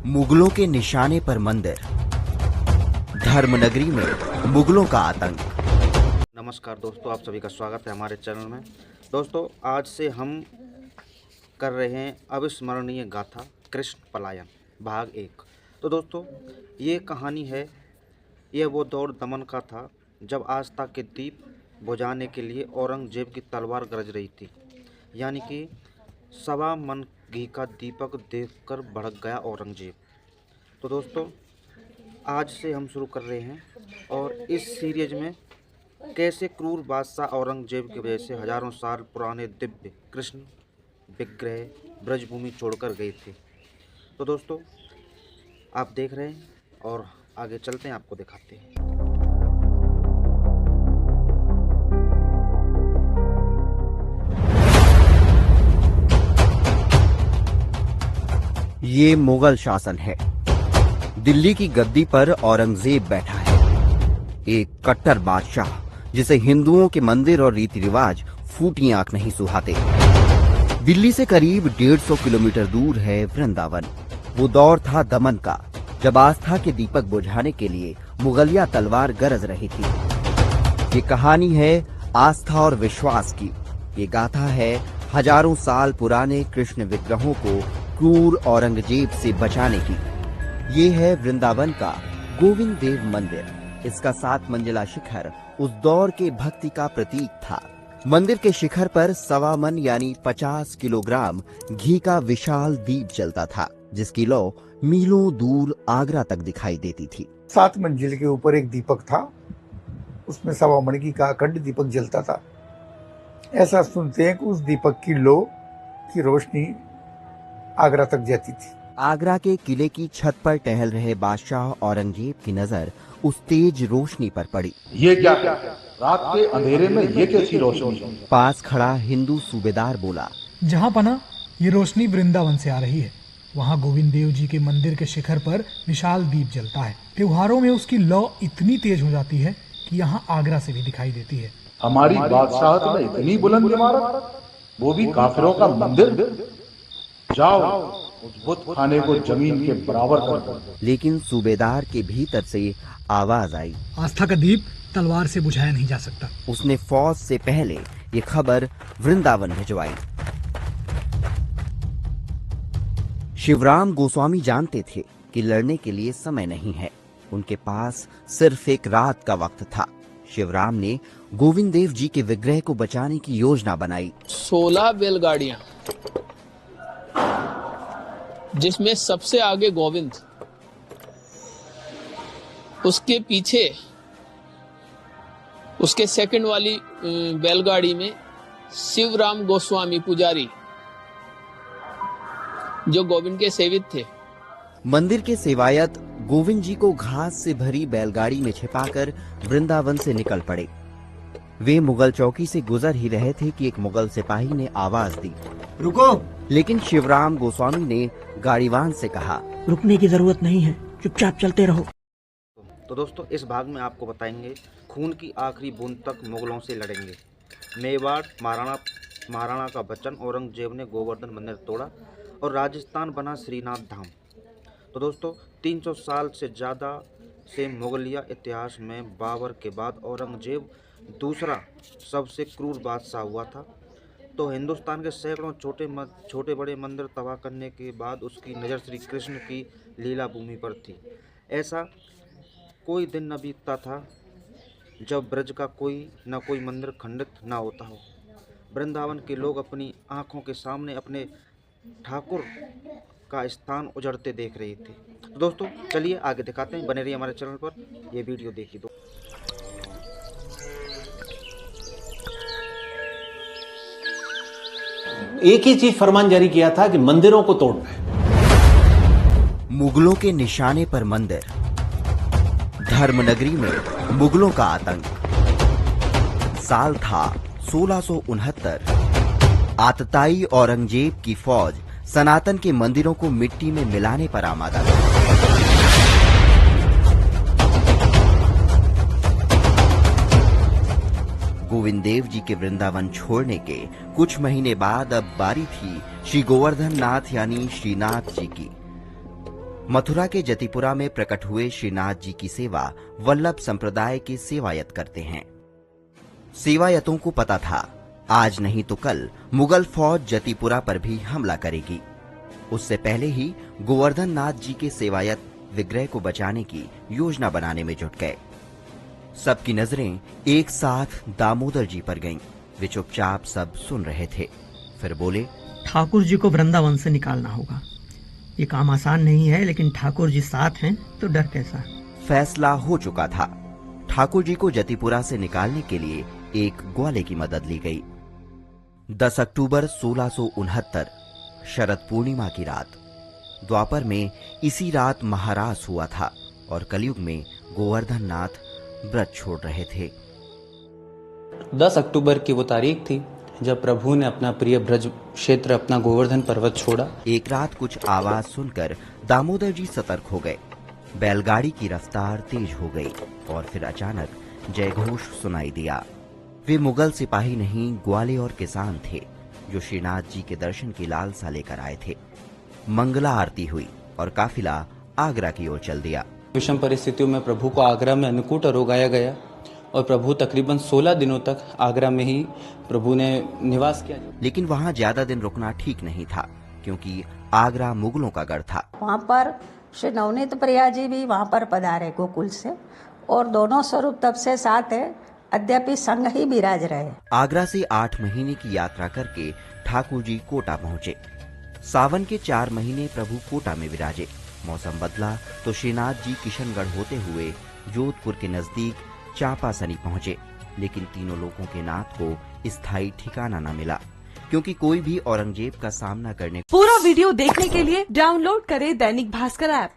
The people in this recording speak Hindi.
मुगलों के निशाने पर मंदिर, धर्मनगरी में मुगलों का आतंक। नमस्कार दोस्तों, आप सभी का स्वागत है हमारे चैनल में। दोस्तों, आज से हम कर रहे हैं अविस्मरणीय गाथा कृष्ण पलायन भाग 1। तो दोस्तों, ये कहानी है, यह वो दौर दमन का था जब आस्था के दीप बुझाने के लिए औरंगजेब की तलवार गरज रही थी। यानी कि सवा मन घी का दीपक देखकर भड़क गया औरंगजेब। तो दोस्तों, आज से हम शुरू कर रहे हैं और इस सीरीज में कैसे क्रूर बादशाह औरंगजेब की वजह से हजारों साल पुराने दिव्य कृष्ण विग्रह ब्रजभूमि छोड़कर गए थे। तो दोस्तों, आप देख रहे हैं और आगे चलते हैं, आपको दिखाते हैं। ये मुगल शासन है। दिल्ली की गद्दी पर औरंगजेब बैठा है, एक कट्टर बादशाह जिसे हिंदुओं के मंदिर और रीति रिवाज फूटी आंख नहीं सुहाते। दिल्ली से करीब 150 किलोमीटर दूर है वृंदावन। वो दौर था दमन का, जब आस्था के दीपक बुझाने के लिए मुगलिया तलवार गरज रही थी। ये कहानी है आस्था और विश्वास की। ये गाथा है हजारों साल पुराने कृष्ण विग्रहों को क्रूर औरंगजेब से बचाने की। ये है वृंदावन का गोविंद देव मंदिर। इसका 7 मंजिला शिखर उस दौर के भक्ति का प्रतीक था। मंदिर के शिखर पर सवा मन यानी 50 किलोग्राम घी का विशाल दीप जलता था, जिसकी लौ मीलों दूर आगरा तक दिखाई देती थी। 7 मंजिल के ऊपर एक दीपक था, उसमें सवा मन घी का अखंड दीपक जलता था। ऐसा सुनते हैं कि उस दीपक की लौ की रोशनी आगरा तक जाती थी। आगरा के किले की छत पर टहल रहे बादशाह औरंगजेब की नजर उस तेज रोशनी पर पड़ी। ये क्या है? रात के अंधेरे में ये कैसी रोशनी? पास खड़ा हिंदू सूबेदार बोला, जहाँ पना ये रोशनी वृंदावन से आ रही है। वहाँ गोविंद देव जी के मंदिर के शिखर पर विशाल दीप जलता है। त्योहारों में उसकी लौ इतनी तेज हो जाती है कि यहाँ आगरा से भी दिखाई देती है। हमारी बादशाहत में इतनी बुलंद इमारत, वो भी काफिरों का मंदिर। जाओ उस बुत खाने को जमीन के बराबर कर दो। लेकिन सूबेदार के भीतर से आवाज आई, आस्था का दीप तलवार से बुझाया नहीं जा सकता। उसने फौज से पहले ये खबर वृंदावन भिजवाई। शिवराम गोस्वामी जानते थे कि लड़ने के लिए समय नहीं है, उनके पास सिर्फ एक रात का वक्त था। शिवराम ने गोविंद देव जी के विग्रह को बचाने की योजना बनाई। 16 बैलगाड़ियां, जिसमें सबसे आगे गोविंद, उसके पीछे उसके सेकंड वाली बैलगाड़ी में शिवराम गोस्वामी पुजारी, जो गोविंद के सेवित थे। मंदिर के सेवायत गोविंद जी को घास से भरी बैलगाड़ी में छिपाकर वृंदावन से निकल पड़े। वे मुगल चौकी से गुजर ही रहे थे कि एक मुगल सिपाही ने आवाज दी, रुको। लेकिन शिवराम गोस्वामी ने गाड़ीवान से कहा, रुकने की जरूरत नहीं है, चुपचाप चलते रहो। तो दोस्तों, इस भाग में आपको बताएंगे खून की आखिरी बूंद तक मुगलों से लड़ेंगे। मेवाड़ महाराणा का वचन, औरंगजेब ने गोवर्धन मंदिर तोड़ा और राजस्थान बना श्रीनाथ धाम। तो दोस्तों, 300 साल से ज़्यादा से मुगलिया इतिहास में बाबर के बाद औरंगजेब दूसरा सबसे क्रूर बादशाह हुआ था। तो हिंदुस्तान के सैकड़ों छोटे बड़े मंदिर तबाह करने के बाद उसकी नज़र श्री कृष्ण की लीला भूमि पर थी। ऐसा कोई दिन न बीतता था जब ब्रज का कोई न कोई मंदिर खंडित न होता हो। वृंदावन के लोग अपनी आंखों के सामने अपने ठाकुर का स्थान उजड़ते देख रहे थे। तो दोस्तों, चलिए आगे दिखाते हैं, बने रहिए हमारे चैनल पर, ये वीडियो देखिए। दो एक ही चीज फरमान जारी किया था कि मंदिरों को तोड़ना है। मुगलों के निशाने पर मंदिर, धर्मनगरी में मुगलों का आतंक। साल था 1669। आतताई औरंगजेब की फौज सनातन के मंदिरों को मिट्टी में मिलाने पर आमादा थी। गोविंद देव जी के वृंदावन छोड़ने के कुछ महीने बाद अब बारी थी श्री गोवर्धन नाथ यानी श्रीनाथ जी की। मथुरा के जतिपुरा में प्रकट हुए श्रीनाथ जी की सेवा वल्लभ संप्रदाय के सेवायत करते हैं। सेवायतों को पता था आज नहीं तो कल मुगल फौज जतिपुरा पर भी हमला करेगी। उससे पहले ही गोवर्धन नाथ जी के सेवायत विग्रह को बचाने की योजना बनाने में जुट गए। सबकी नजरें एक साथ दामोदर जी पर गईं। वे चुपचाप सब सुन रहे थे। फिर बोले, ठाकुर जी को वृंदावन से निकालना होगा। ये काम आसान नहीं है, लेकिन ठाकुर जी साथ हैं तो डर कैसा। फैसला हो चुका था। ठाकुर जी को जतिपुरा से निकालने के लिए एक ग्वाले की मदद ली गई। 10 अक्टूबर 1669 शरद पूर्णिमा की रात। द्वापर में इसी रात महारास हुआ था और कलयुग में गोवर्धन नाथ व्रत छोड़ रहे थे। 10 अक्टूबर की वो तारीख थी जब प्रभु ने अपना प्रिय ब्रज क्षेत्र, अपना गोवर्धन पर्वत छोड़ा। एक रात कुछ आवाज सुनकर दामोदर जी सतर्क हो गए। बैलगाड़ी की रफ्तार तेज हो गई और फिर अचानक जयघोष सुनाई दिया। वे मुगल सिपाही नहीं, ग्वाले और किसान थे जो श्रीनाथ जी के दर्शन की लालसा लेकर आए थे। मंगला आरती हुई और काफिला आगरा की ओर चल दिया। विषम परिस्थितियों में प्रभु को आगरा में अन्नकूट रोगाया गया और प्रभु तकरीबन 16 दिनों तक आगरा में ही प्रभु ने निवास किया। लेकिन वहाँ ज्यादा दिन रुकना ठीक नहीं था, क्योंकि आगरा मुगलों का गढ़ था। वहाँ पर श्री नवनीत प्रिया जी भी वहाँ पर पधारे गोकुल से, और दोनों स्वरूप तब से साथ है, अद्यापि संग ही विराज रहे। आगरा से 8 महीने की यात्रा करके ठाकुर जी कोटा पहुँचे। सावन के 4 महीने प्रभु कोटा में विराजे। मौसम बदला तो श्रीनाथ जी किशनगढ़ होते हुए जोधपुर के नजदीक चांपासनी पहुंचे। लेकिन तीनों लोगों के नाथ को स्थायी ठिकाना न मिला, क्योंकि कोई भी औरंगजेब का सामना करने। पूरा वीडियो देखने के लिए डाउनलोड करें दैनिक भास्कर ऐप।